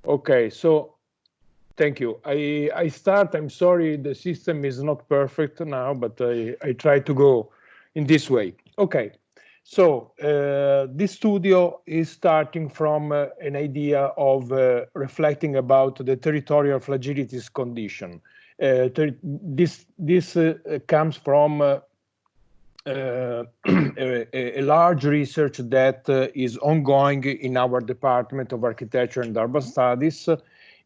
Okay, so thank you. I start. I'm sorry, the system is not perfect now, but I try to go in this way. Okay, so this studio is starting from an idea of reflecting about the territorial fragilities condition. This comes from a large research that is ongoing in our Department of Architecture and Urban Studies,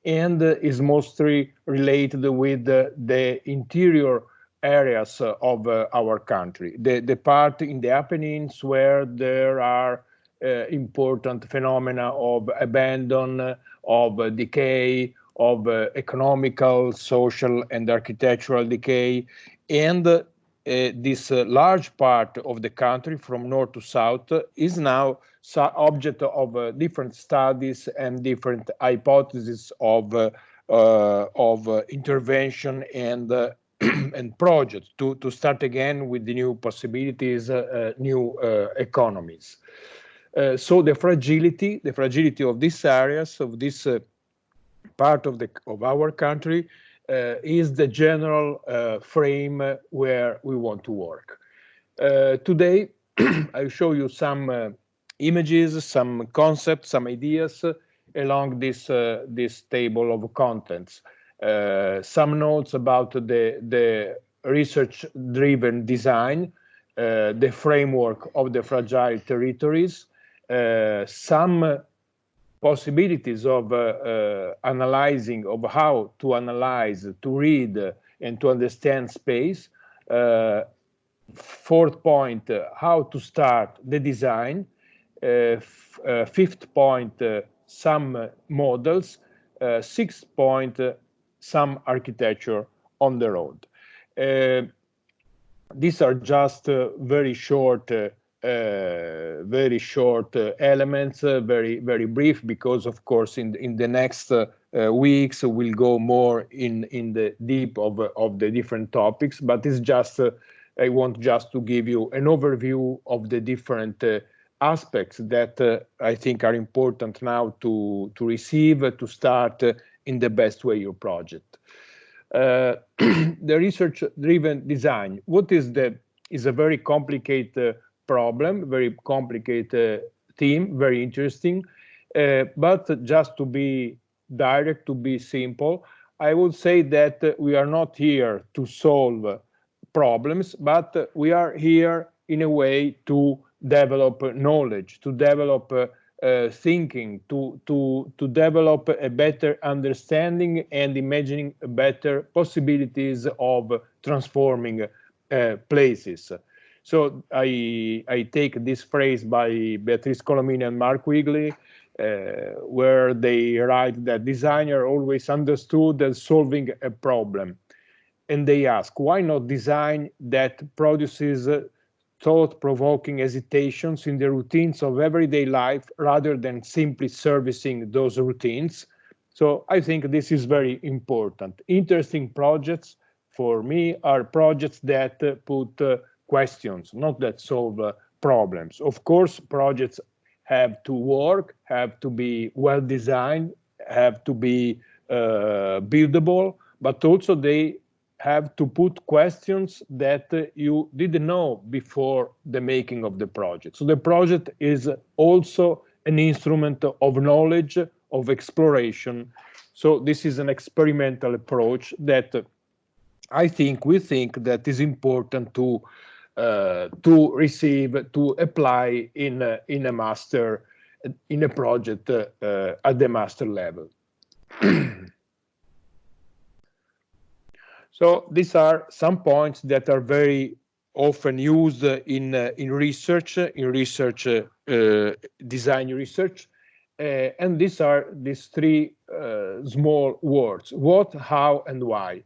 and is mostly related with the interior areas of our country, the part in the Apennines where there are important phenomena of abandon, of decay, of economical, social, and architectural decay, and this large part of the country from north to south is now object of different studies and different hypotheses of intervention and and projects to start again with the new possibilities, new economies. So the fragility of these areas, of this part of our country, is the general frame where we want to work. Today, I'll show you some images, some concepts, some ideas along this table of contents. Some notes about the research-driven design, the framework of the fragile territories, some possibilities of analyzing, of how to analyze, to read, and to understand space. Fourth point, how to start the design. Fifth point, some models. Sixth point, some architecture on the road. These are just very short elements, very brief, because of course in the next weeks we'll go more in the deep of the different topics, but it's just I want just to give you an overview of the different aspects that I think are important now to receive, to start in the best way your project. The research-driven design, what is a very complicated problem, very complicated theme, very interesting, but just to be direct, to be simple, I would say that we are not here to solve problems, but we are here in a way to develop knowledge, to develop thinking, to develop a better understanding and imagining better possibilities of transforming places. So I take this phrase by Beatrice Colomini and Mark Wigley, where they write that designer always understood as solving a problem. And they ask, why not design that produces thought-provoking hesitations in the routines of everyday life rather than simply servicing those routines? So I think this is very important. Interesting projects for me are projects that put questions, not that solve problems. Of course, projects have to work, have to be well designed, have to be buildable, but also they have to put questions that you didn't know before the making of the project. So the project is also an instrument of knowledge, of exploration. So this is an experimental approach that we think that is important to receive, to apply in a master, in a project at the master level. So these are some points that are very often used in research, design research, and these are these three small words: what, how, and why.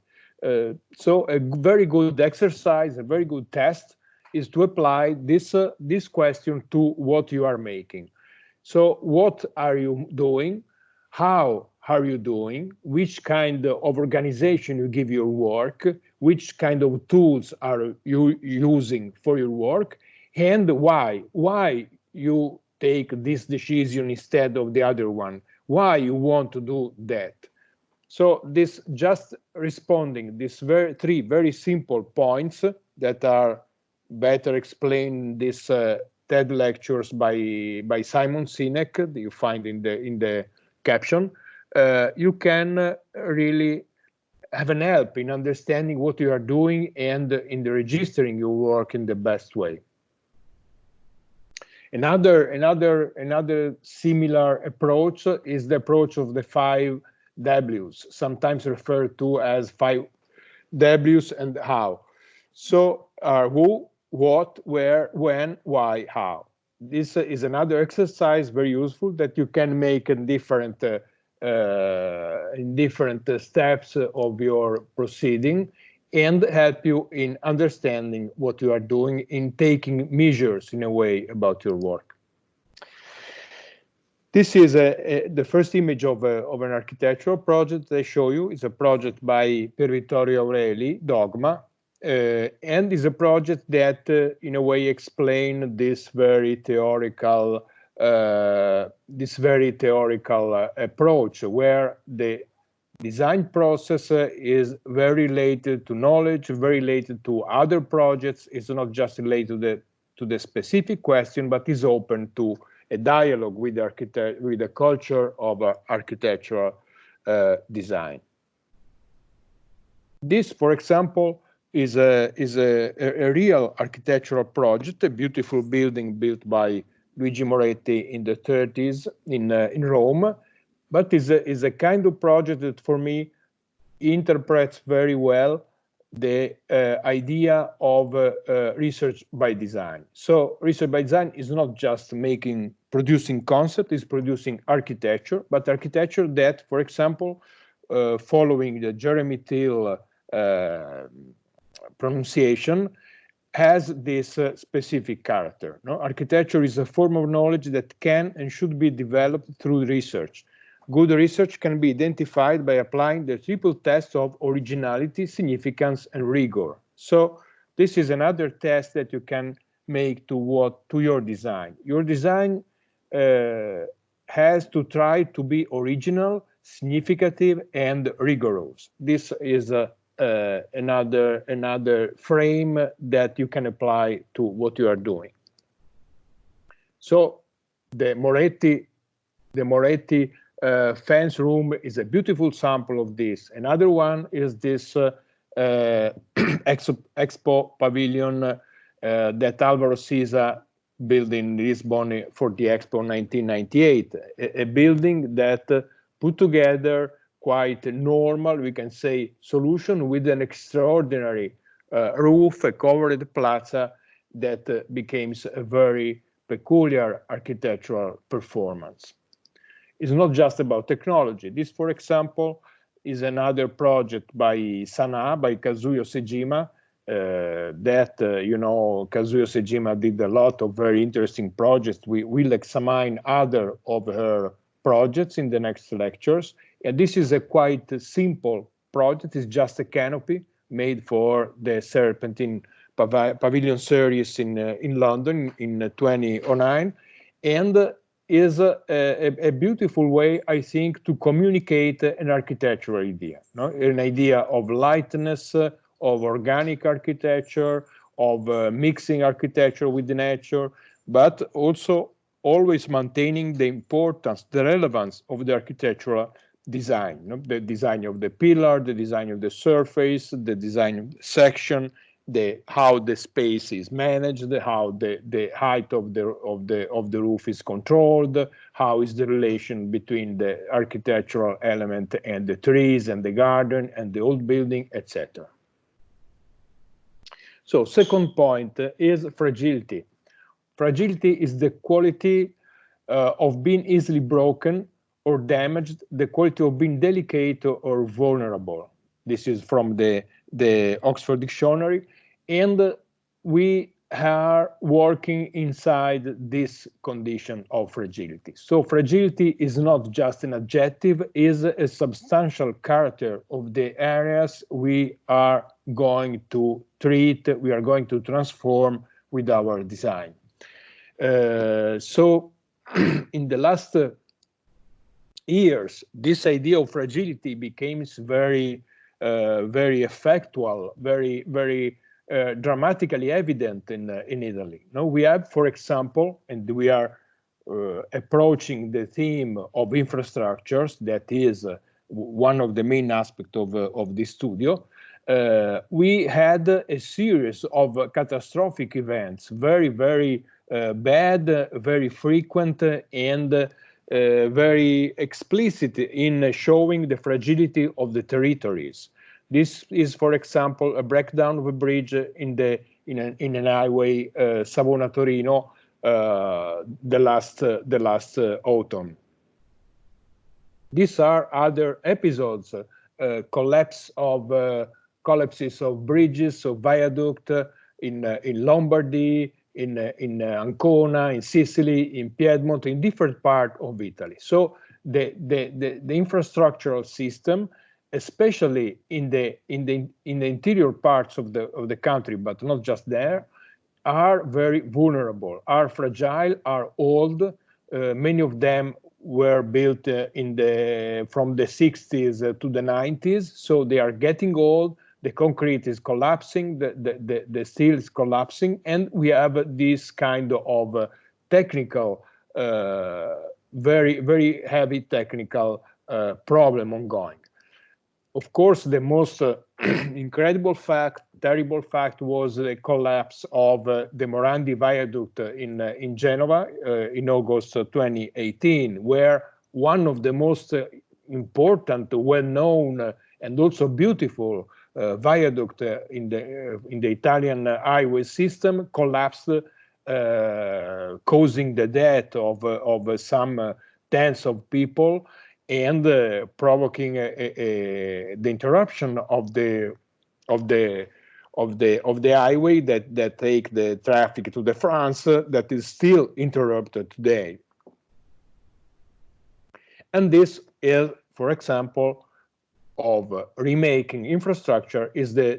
So a very good exercise, a very good test, is to apply this question to what you are making. So what are you doing? How are you doing? Which kind of organization you give your work? Which kind of tools are you using for your work? And why? Why you take this decision instead of the other one? Why you want to do that? So this just responding these three very simple points that are better explained in these TED lectures by Simon Sinek that you find in the caption. You can really have an help in understanding what you are doing and in the registering your work in the best way. Another similar approach is the approach of the 5 W's, sometimes referred to as 5 W's and how. So who, what, where, when, why, how. This is another exercise very useful that you can make in different steps of your proceeding, and help you in understanding what you are doing, in taking measures in a way about your work. This is the first image of an architectural project I show you. It's a project by Pier Vittorio Aureli, Dogma, and is a project that in a way explain this very theoretical approach, where the design process is very related to knowledge, very related to other projects. It's not just related to the specific question, but is open to a dialogue with the culture of architectural design. This, for example, is a real architectural project, a beautiful building built by Luigi Moretti in the 30s in Rome, but is a kind of project that for me interprets very well the idea of research by design. So research by design is not just producing concept, it's producing architecture, but architecture that, for example, following the Jeremy Till pronunciation, has this specific character. No? Architecture is a form of knowledge that can and should be developed through research. Good research can be identified by applying the triple test of originality, significance, and rigor. So this is another test that you can make to your design. Your design has to try to be original, significative, and rigorous. This is another frame that you can apply to what you are doing. So the Moretti fence room is a beautiful sample of this. Another one is this Expo pavilion that Álvaro Siza built in Lisbon for the Expo 1998, a building that put together quite normal, we can say, solution with an extraordinary roof, a covered plaza that becomes a very peculiar architectural performance. It's not just about technology. This, for example, is another project by Sanaa, by Kazuyo Sejima, Kazuyo Sejima did a lot of very interesting projects. We will examine other of her projects in the next lectures. And this is a quite simple project. It's just a canopy made for the Serpentine Pavilion series in London in 2009. And is a beautiful way, I think, to communicate an architectural idea, no? An idea of lightness, of organic architecture, of mixing architecture with the nature, but also always maintaining the importance, the relevance of the architectural design, no? The design of the pillar, the design of the surface, the design of the section, how the space is managed, how the height of the roof is controlled, how is the relation between the architectural element and the trees and the garden and the old building, etc. So second point is fragility. Fragility is the quality of being easily broken or damaged, the quality of being delicate or vulnerable. This is from the Oxford Dictionary. And we are working inside this condition of fragility. So fragility is not just an adjective, is a substantial character of the areas we are going to treat, we are going to transform with our design. So in the last years, this idea of fragility becomes very, very effectual, very dramatically evident in Italy. No, we have, for example, and we are approaching the theme of infrastructures, that is one of the main aspects of this studio. We had a series of catastrophic events, very bad, very frequent, and very explicit in showing the fragility of the territories. This is, for example, a breakdown of a bridge in an highway Savona-Torino the last autumn. These are other episodes, collapses of bridges, of viaduct in Lombardy, in Ancona, in Sicily, in Piedmont, in different parts of Italy. So the infrastructural system, especially in the interior parts of the country, but not just there, are very vulnerable, are fragile, are old. Many of them were built from the 60s to the 90s, so they are getting old. The concrete is collapsing, the steel is collapsing, and we have this kind of technical, very heavy technical problem ongoing. Of course, the most incredible fact, terrible fact, was the collapse of the Morandi Viaduct in Genova in August 2018, where one of the most important, well-known, and also beautiful viaduct in the Italian highway system collapsed, causing the death of some tens of people, and provoking the interruption of the highway that take the traffic to the France, that is still interrupted today. And this is, for example, of remaking infrastructure is the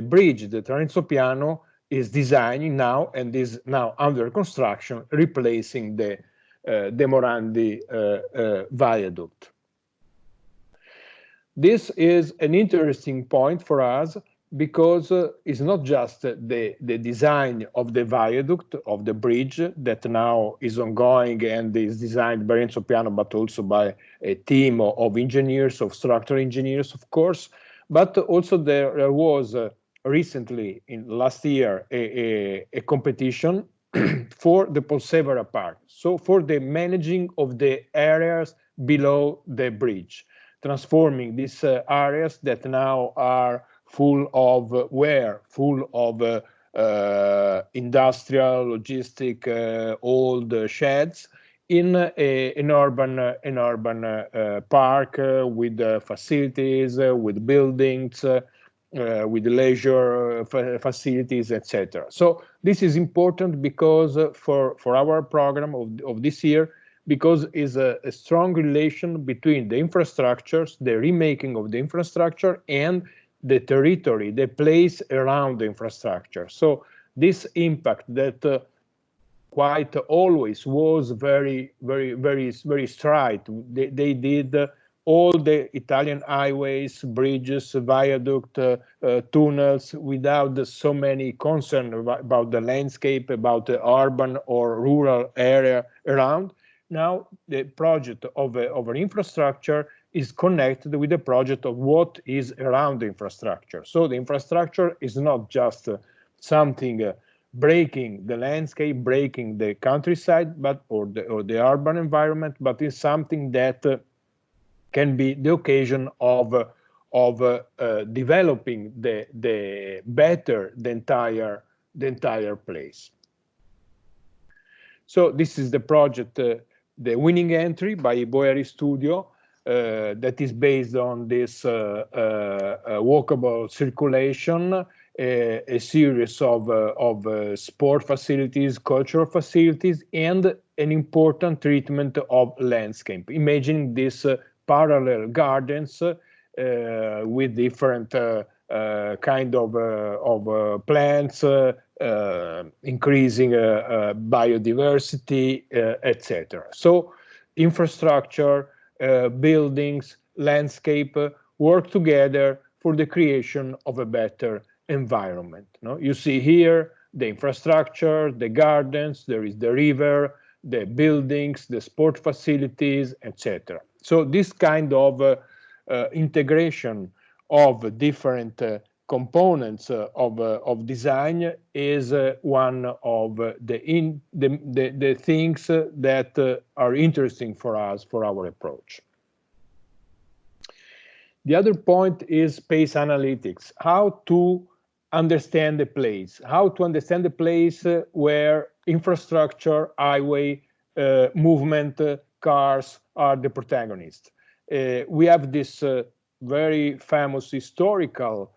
bridge, the Trenzo Piano, is designing now and is now under construction, replacing the Morandi viaduct. This is an interesting point for us because it's not just the design of the viaduct, of the bridge, that now is ongoing and is designed by Renzo Piano, but also by a team of engineers, of structural engineers, of course, but also there was recently, in last year, a competition for the Polsevera part, so for the managing of the areas below the bridge, transforming these areas that now are full of industrial, logistic, old sheds, in an urban park with facilities, with buildings, with leisure facilities, etc. So this is important because for our program of this year, because is a strong relation between the infrastructures, the remaking of the infrastructure, and the territory, the place around the infrastructure. So this impact that quite always was very straight. They did all the Italian highways, bridges, viaduct, tunnels, without so many concern about the landscape, about the urban or rural area around. Now the project of an infrastructure is connected with the project of what is around the infrastructure. So the infrastructure is not just something breaking the landscape, breaking the countryside, or the urban environment, but is something that can be the occasion of developing the entire place. So this is the project, the winning entry by Boeri Studio, that is based on this walkable circulation, a series of sport facilities, cultural facilities, and an important treatment of landscape. Imagine this parallel gardens with different kind of plants, increasing biodiversity, etc. So infrastructure, buildings, landscape work together for the creation of a better environment. No? You see here the infrastructure, the gardens, there is the river, the buildings, the sport facilities, etc. So this kind of integration of different components of design is one of the things that are interesting for us for our approach. The other point is space analytics, how to understand the place, where infrastructure, highway, movement, cars are the protagonists. We have this very famous historical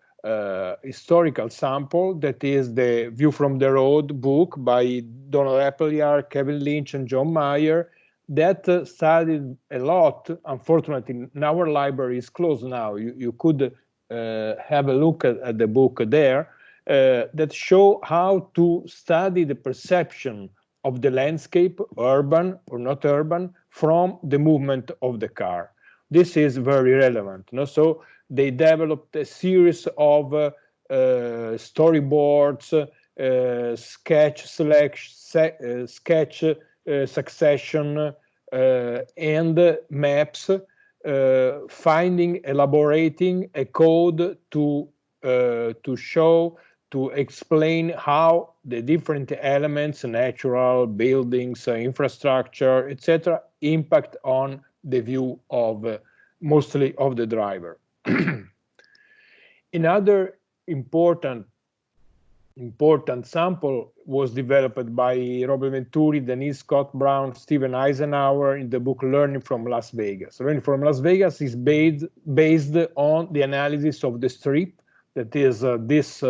sample that is the View from the Road book by Donald Appleyard, Kevin Lynch, and John Mayer, that studied a lot. Unfortunately, in our library is closed now. You could have a look at the book there that show how to study the perception of the landscape, urban or not urban, from the movement of the car. This is very relevant. You know? So they developed a series of storyboards, sketch succession, and maps, elaborating a code to show, to explain how the different elements, natural, buildings, infrastructure, etc., impact on the view of mostly of the driver. Another important sample was developed by Robert Venturi, Denise Scott Brown, Steven Eisenhower in the book Learning from Las Vegas. Learning from Las Vegas is based on the analysis of the Strip, that is this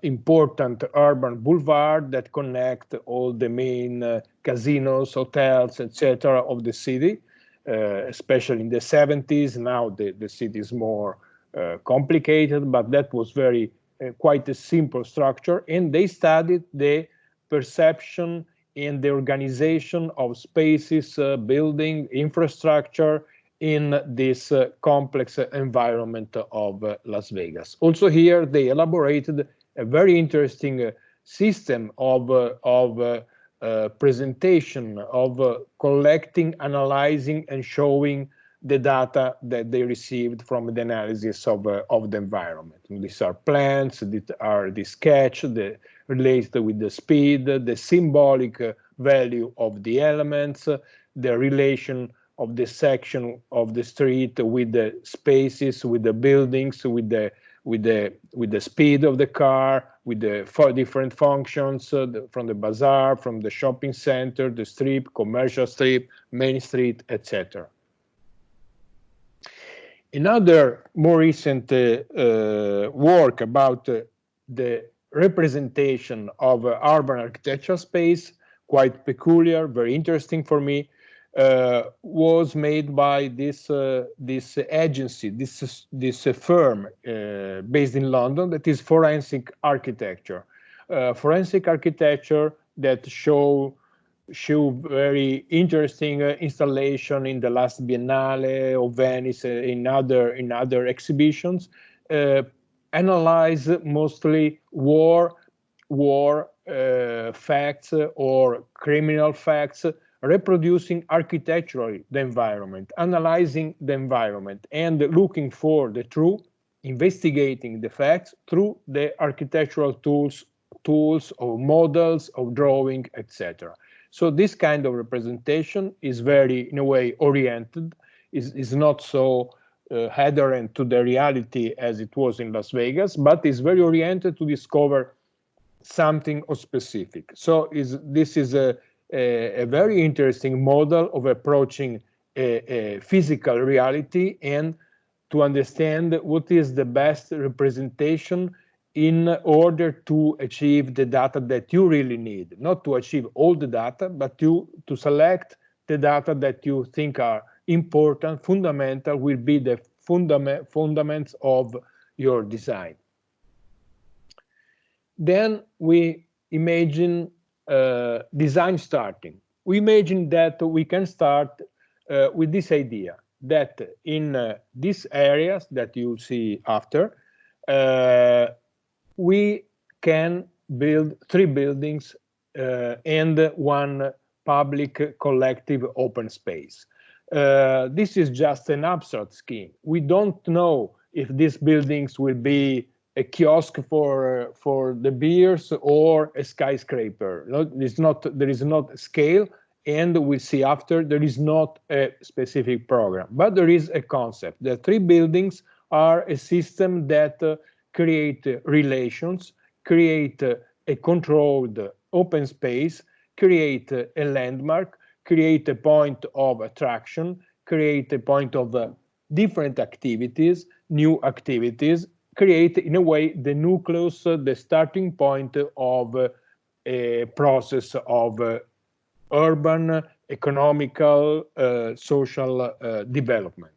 important urban boulevard that connect all the main casinos, hotels, etc. of the city, especially in the 70s. Now the city is more complicated, but that was very quite a simple structure, and they studied the perception and the organization of spaces, building, infrastructure in this complex environment of Las Vegas. Also here, they elaborated a very interesting system of presentation, of collecting, analyzing, and showing the data that they received from the analysis of the environment. And these are plans, that are the sketch, the related with the speed, the symbolic value of the elements, the relation of the section of the street with the spaces, with the buildings, with the speed of the car, with the different functions from the bazaar, from the shopping center, the strip, commercial strip, main street, etc. Another more recent work about the representation of urban architectural space, quite peculiar, very interesting for me, was made by this agency, this firm based in London, that is Forensic Architecture. Forensic Architecture that show very interesting installation in the last Biennale of Venice, in other exhibitions, analyze mostly war facts or criminal facts, reproducing architecturally the environment, analyzing the environment, and looking for the truth, investigating the facts through the architectural tools or models of drawing, etc. So this kind of representation is very, in a way, oriented, is not so adherent to the reality as it was in Las Vegas, but is very oriented to discover something specific. So this is a very interesting model of approaching a physical reality and to understand what is the best representation in order to achieve the data that you really need, not to achieve all the data, but to select the data that you think are important, fundamental, will be the fundaments of your design. Then we imagine design starting. We imagine that we can start with this idea that in these areas that you see after, we can build 3 buildings and 1 public collective open space. This is just an abstract scheme. We don't know if these buildings will be a kiosk for the beers or a skyscraper. No, there is not a scale, and we'll see after there is not a specific program, but there is a concept. The 3 buildings are a system that create relations, create a controlled open space, create a landmark, create a point of attraction, create a point of different activities, new activities, create in a way the nucleus, the starting point of a process of urban, economical, social development.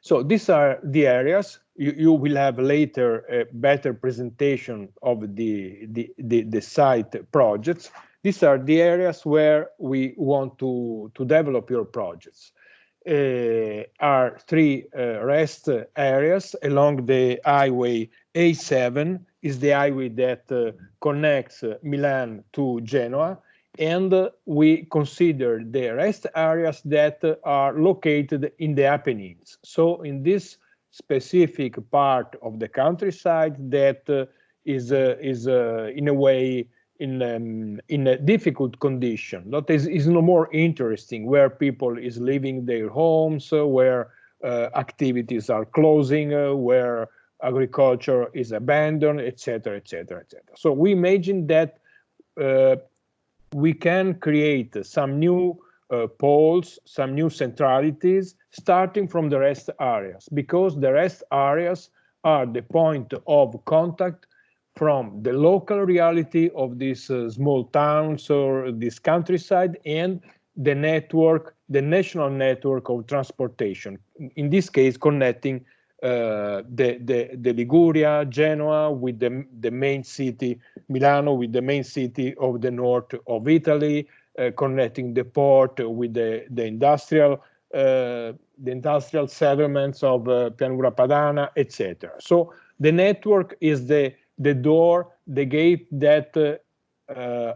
So these are the areas. You will have later a better presentation of the site projects. These are the areas where we want to develop your projects. Are 3 rest areas along the highway A7, is the highway that connects Milan to Genoa, and we consider the rest areas that are located in the Apennines. So in this specific part of the countryside that is in a way in a difficult condition, that is no more interesting, where people is leaving their homes, where activities are closing, where agriculture is abandoned, etc., etc., etc. So we imagine that we can create some new poles, some new centralities, starting from the rest areas, because the rest areas are the point of contact from the local reality of these small towns or this countryside and the network, the national network of transportation, in this case connecting the Liguria, Genoa, with the main city, Milano, with the main city of the north of Italy, connecting the port with the industrial settlements of Pianura Padana, etc. So the network is the door, the gate that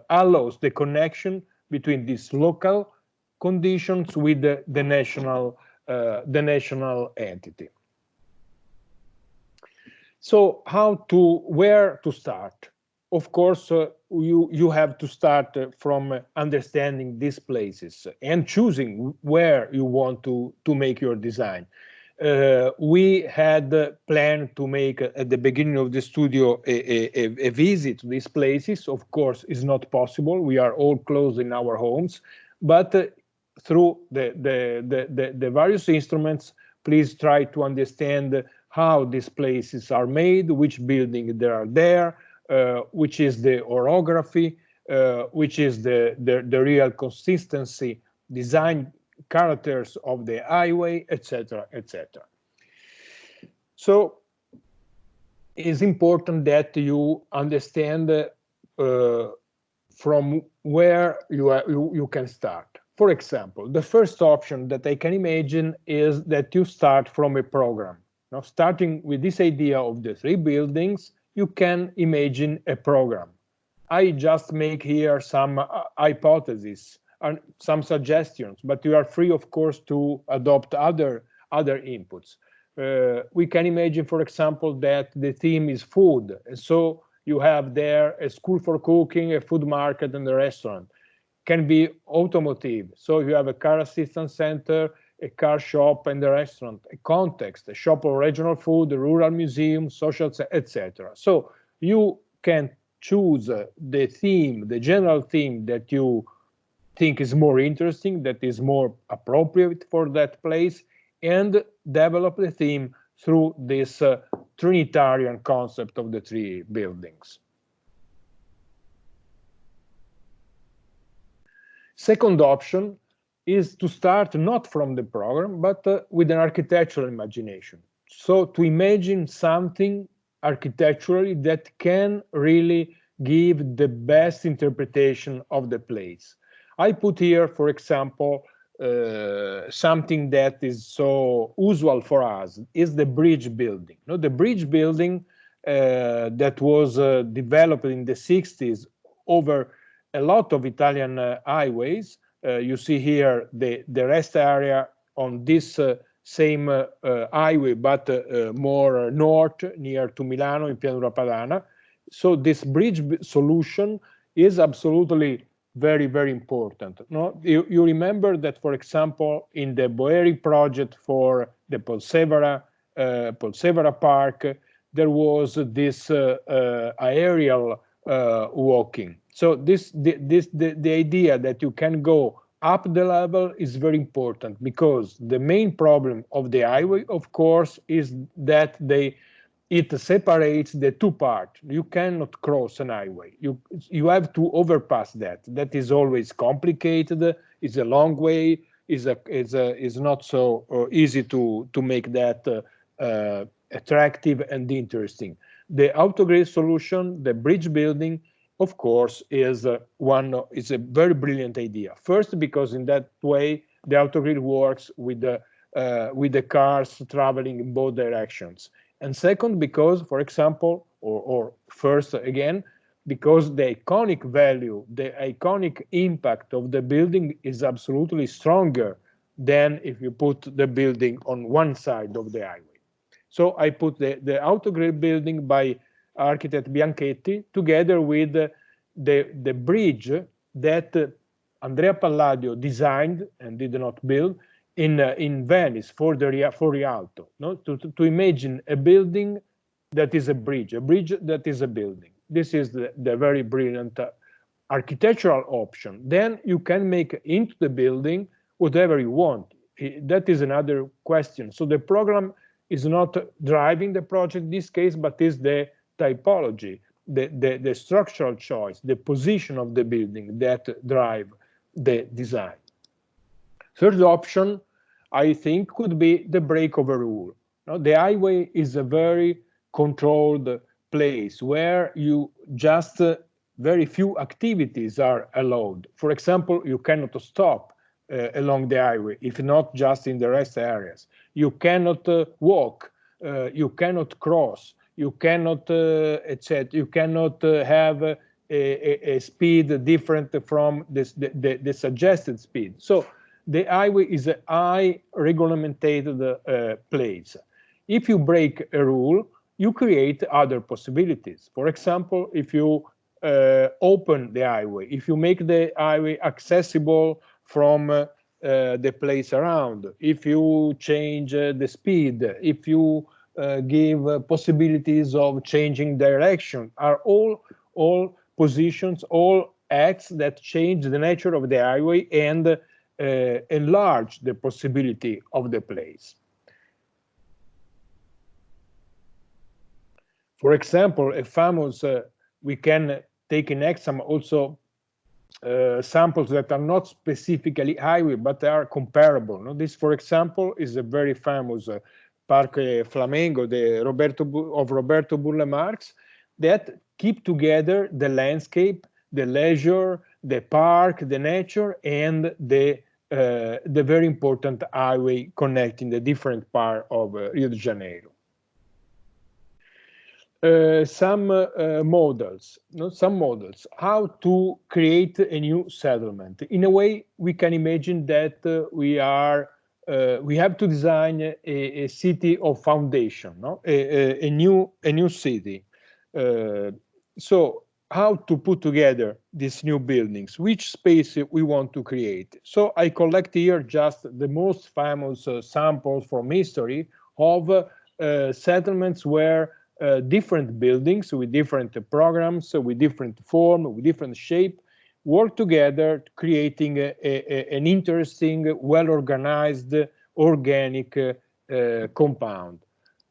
allows the connection between these local conditions with the national entity. So where to start? Of course, you have to start from understanding these places and choosing where you want to make your design. We had planned to make at the beginning of the studio a visit to these places. Of course, it's not possible. We are all closed in our homes, but through the various instruments, please try to understand how these places are made, which building there are there, which is the orography, which is the real consistency, design characters of the highway, etc., etc. So it's important that you understand from where you can start. For example, the first option that I can imagine is that you start from a program. Now, starting with this idea of the 3 buildings, you can imagine a program. I just make here some hypotheses and some suggestions, but you are free, of course, to adopt other inputs. We can imagine, for example, that the theme is food. And so you have there a school for cooking, a food market, and a restaurant. Can be automotive. So you have a car assistance center, a car shop, and a restaurant, a context, a shop of regional food, a rural museum, social, etc. So you can choose the theme, the general theme that you think is more interesting, that is more appropriate for that place, and develop the theme through this Trinitarian concept of the 3 buildings. Second option is to start not from the program, but with an architectural imagination. So to imagine something architecturally that can really give the best interpretation of the place. I put here, for example, something that is so usual for us is the bridge building. You know, the bridge building that was developed in the 60s over a lot of Italian highways. You see here the rest area on this same highway, but more north, near to Milano, in Pianura Padana. So this bridge solution is absolutely very, very important. No? You remember that, for example, in the Boeri project for the Polsevera Park, there was this aerial walking. So the idea that you can go up the level is very important, because the main problem of the highway, of course, is that it separates the two parts. You cannot cross an highway. You have to overpass that. That is always complicated. It's a long way. Is not so easy to make that attractive and interesting. The autogrid solution, the bridge building, of course, is a very brilliant idea. First, because in that way the autogrid works with the cars traveling in both directions. And second, because, for example, or first again, because the iconic value, the iconic impact of the building is absolutely stronger than if you put the building on one side of the highway. So I put the autogrid building by architect Bianchetti together with the bridge that Andrea Palladio designed and did not build in Venice for Rialto. No? To imagine a building that is a bridge that is a building. This is the very brilliant architectural option. Then you can make into the building whatever you want. That is another question. So the program is not driving the project in this case, but is the typology, the structural choice, the position of the building that drive the design. Third option, I think, could be the breakover rule. Now, the highway is a very controlled place where you just very few activities are allowed. For example, you cannot stop along the highway, if not just in the rest areas. You cannot walk, you cannot cross, you cannot, etc. You cannot have a speed different from the suggested speed. So the highway is a high regulated place. If you break a rule, you create other possibilities. For example, if you open the highway, if you make the highway accessible from the place around, if you change the speed, if you give possibilities of changing direction, are all positions, all acts that change the nature of the highway and enlarge the possibility of the place. For example, a famous, we can take in exam also samples that are not specifically highway, but are comparable. No? This, for example, is a very famous Parque Flamengo of Roberto Burle Marx that keep together the landscape, the leisure, the park, the nature, and the very important highway connecting the different parts of Rio de Janeiro. Some models, how to create a new settlement. In a way, we can imagine that we have to design a city of foundation, no? a new city. So how to put together these new buildings, which space we want to create. So I collect here just the most famous samples from history of settlements where different buildings with different programs, with different form, with different shape, work together, creating an interesting, well-organized, organic compound.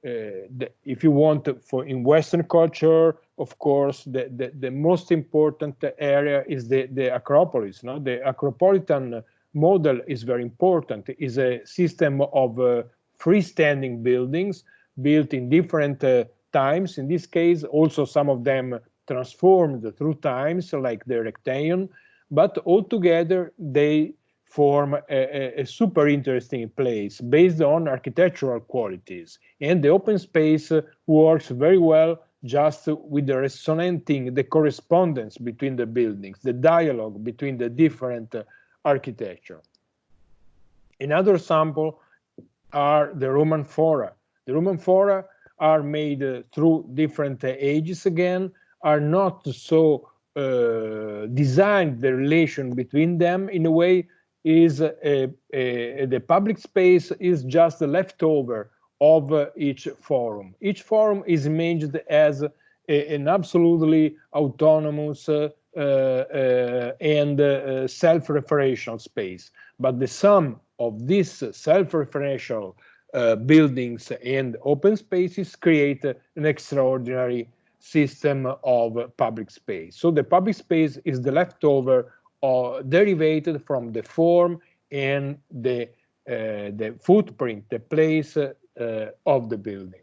If you want, in Western culture, of course, the most important area is the Acropolis. No? The Acropolitan model is very important. It is a system of freestanding buildings built in different times. In this case, also some of them transformed through times, like the rectangle, but altogether they form a super interesting place based on architectural qualities. And the open space works very well just with the resonating, the correspondence between the buildings, the dialogue between the different architecture. Another sample are the Roman fora. The Roman fora are made through different ages again, are not so designed the relation between them in a way is the public space is just the leftover of each forum. Each forum is imagined as an absolutely autonomous and self-referential space. But the sum of these self-referential buildings and open spaces create an extraordinary system of public space. So the public space is the leftover derivated from the form and the footprint, the place of the building.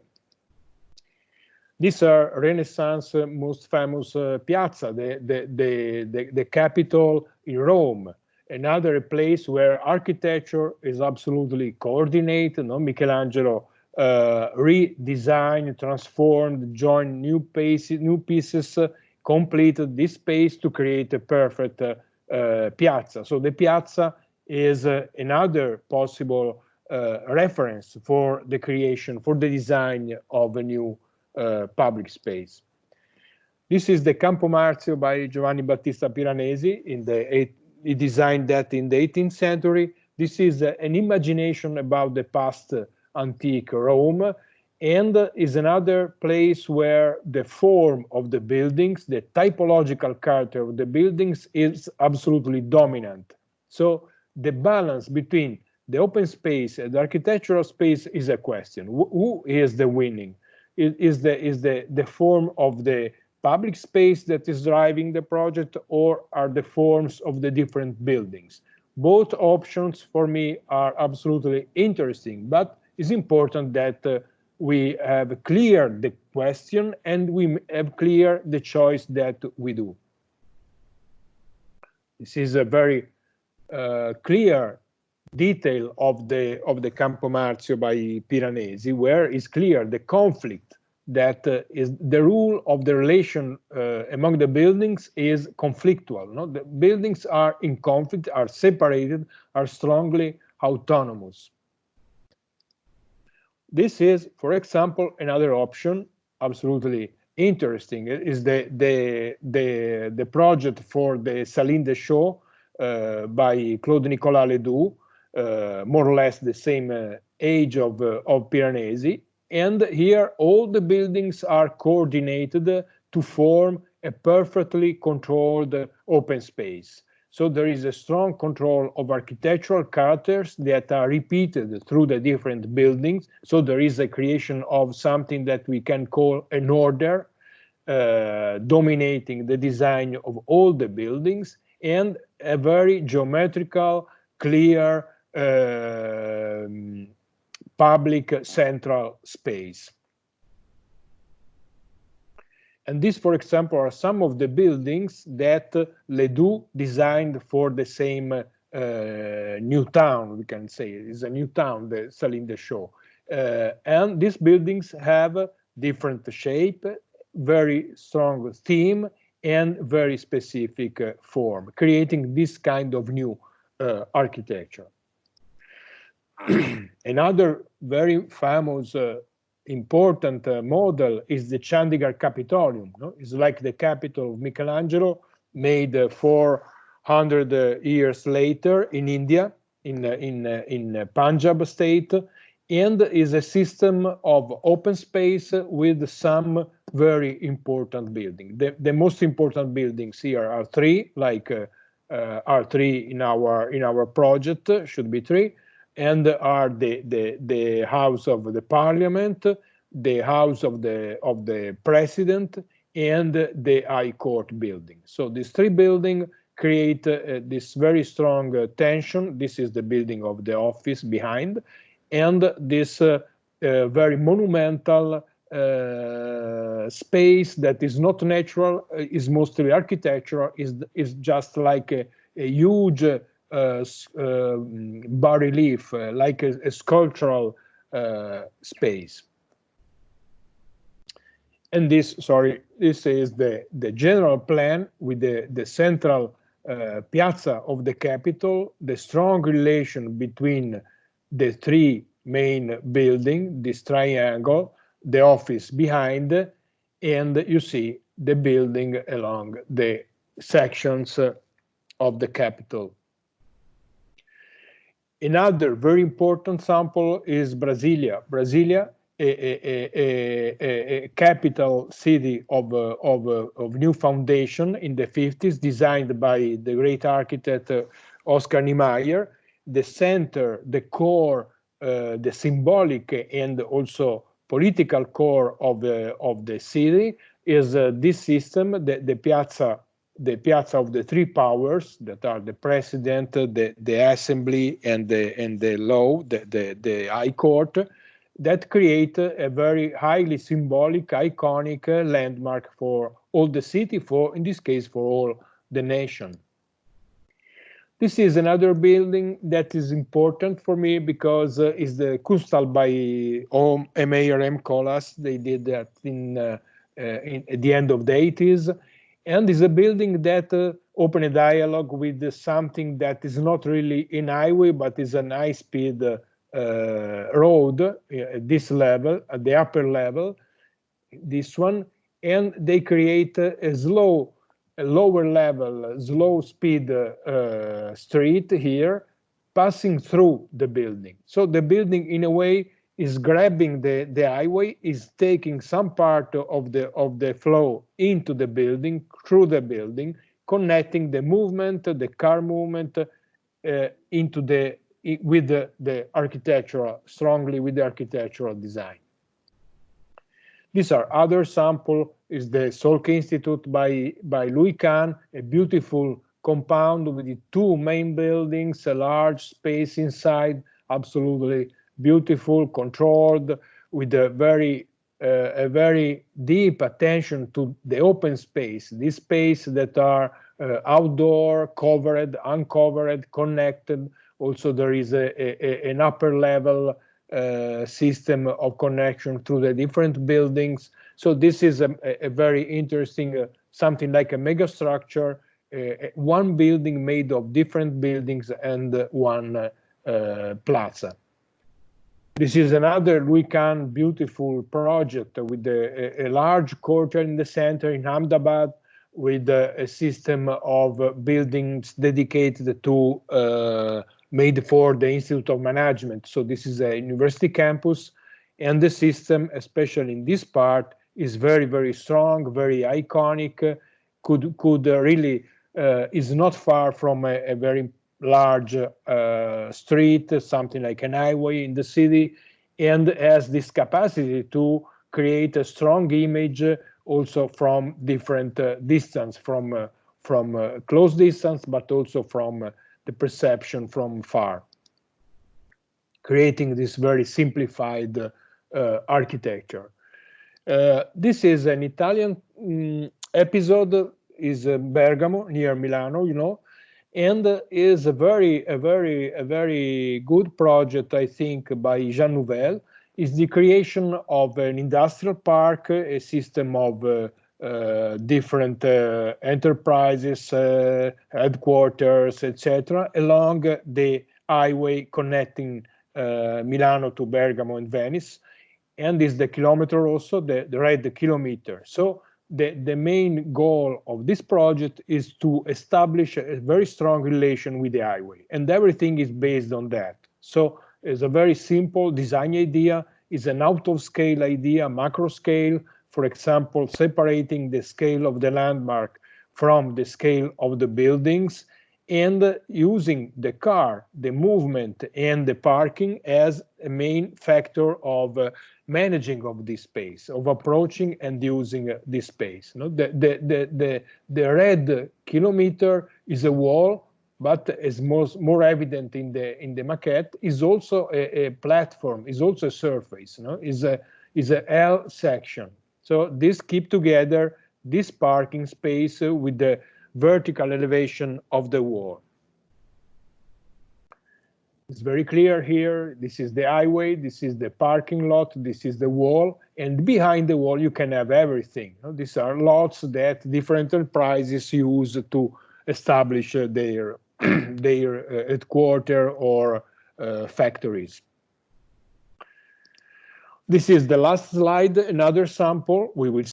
These are Renaissance most famous piazza, the capital in Rome. Another place where architecture is absolutely coordinated. No? Michelangelo redesigned, transformed, joined new pieces, completed this space to create a perfect piazza. So the piazza is another possible reference for the creation, for the design of a new public space. This is the Campo Marzio by Giovanni Battista Piranesi. He designed that in the 18th century. This is an imagination about the past antique Rome, and is another place where the form of the buildings, the typological character of the buildings is absolutely dominant. So the balance between the open space and the architectural space is a question. Who is the winning? Is the form of the public space that is driving the project, or are the forms of the different buildings? Both options for me are absolutely interesting, but it's important that we have clear the question and we have clear the choice that we do. This is a very clear detail of the Campo Marzio by Piranesi, where it's clear the conflict that is the rule of the relation among the buildings is conflictual. No? The buildings are in conflict, are separated, are strongly autonomous. This is, for example, another option, absolutely interesting, is the project for the Salines des Chaux by Claude Nicolas Ledoux, more or less the same age of Piranesi. And here all the buildings are coordinated to form a perfectly controlled open space. So there is a strong control of architectural characters that are repeated through the different buildings. So there is a creation of something that we can call an order dominating the design of all the buildings, and a very geometrical, clear public central space. And these, for example, are some of the buildings that Ledoux designed for the same new town, we can say. It's a new town, the Salines des Chaux. And these buildings have different shape, very strong theme, and very specific form, creating this kind of new architecture. Another very famous important model is the Chandigarh Capitolium. No? It's like the capital of Michelangelo, made 400 years later in India, in Punjab state, and is a system of open space with some very important buildings. The most important buildings here are three, like are three in our project, should be three, and are the House of the Parliament, the House of the President, and the High Court building. So these three buildings create this very strong tension. This is the building of the office behind, and this very monumental space that is not natural, is mostly architectural, is just like a huge bas relief, like a sculptural space. And this, sorry, this is the general plan with the central piazza of the capital, the strong relation between the three main buildings, this triangle, the office behind, and you see the building along the sections of the capital. Another very important sample is Brasilia. Brasilia, a capital city of new foundation in the 50s, designed by the great architect Oscar Niemeyer. The center, the core, the symbolic and also political core of the city is this system, the piazza of the three powers that are the president, the assembly, and the law, the high court, that create a very highly symbolic, iconic landmark for all the city, for in this case for all the nation. This is another building that is important for me because it's the Kustal by Mayor M. Colas. They did that at the end of the 80s. And is a building that open a dialogue with something that is not really in highway, but is an high-speed road at this level, at the upper level, this one. And they create a lower level, slow speed street here, passing through the building. So the building, in a way, is grabbing the highway, is taking some part of the flow into the building, through the building, connecting the movement, the car movement, with the architectural, strongly with the architectural design. These are other sample, is the Salk Institute by Louis Kahn, a beautiful compound with the two main buildings, a large space inside, absolutely beautiful, controlled, with a very deep attention to the open space, this space that are outdoor, covered, uncovered, connected. Also, there is an upper level system of connection through the different buildings. So this is a very interesting, something like a megastructure, one building made of different buildings and one plaza. This is another Louis Kahn beautiful project with a large courtyard in the center in Ahmedabad, with a system of buildings dedicated to made for the Institute of Management. So this is a university campus, and the system, especially in this part, is very, very strong, very iconic, could really, is not far from a very large street, something like an highway in the city, and has this capacity to create a strong image also from different distance, from close distance, but also from the perception from far, creating this very simplified architecture. This is an Italian episode, is Bergamo, near Milano, you know, and is a very good project, I think, by Jean Nouvel. Is the creation of an industrial park, a system of different enterprises, headquarters, etc., along the highway connecting Milano to Bergamo and Venice, and is the kilometer also, the red kilometer. So the main goal of this project is to establish a very strong relation with the highway, and everything is based on that. So it's a very simple design idea, is an out-of-scale idea, macro scale, for example, separating the scale of the landmark from the scale of the buildings, and using the car, the movement, and the parking as a main factor of managing of this space, of approaching and using this space. No? The red kilometer is a wall, but as more evident in the maquette, is also a platform, is also a surface. No? is a L section. So this keep together this parking space with the vertical elevation of the wall. It's very clear here. This is the highway, this is the parking lot, this is the wall, and behind the wall you can have everything. These are lots that different enterprises use to establish their headquarters or factories. This is the last slide, another sample. We will see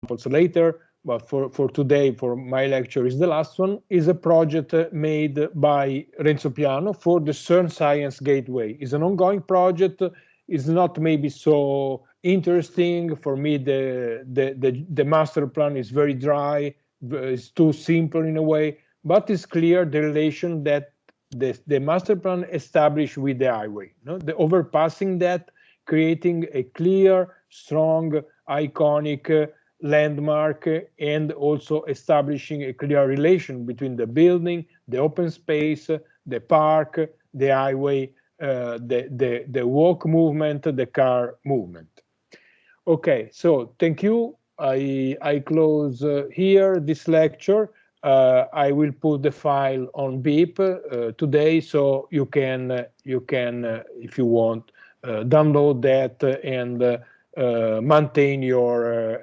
samples later, but for today, for my lecture, is the last one, is a project made by Renzo Piano for the CERN Science Gateway. It's an ongoing project. It's not maybe so interesting. For me, the master plan is very dry. It's too simple in a way, but it's clear the relation that the master plan established with the highway. The overpassing that, creating a clear, strong, iconic landmark, and also establishing a clear relation between the building, the open space, the park, the highway, the walk movement, the car movement. Okay, so thank you. I close here this lecture. I will put the file on BIP today, so you can if you want, download that and maintain your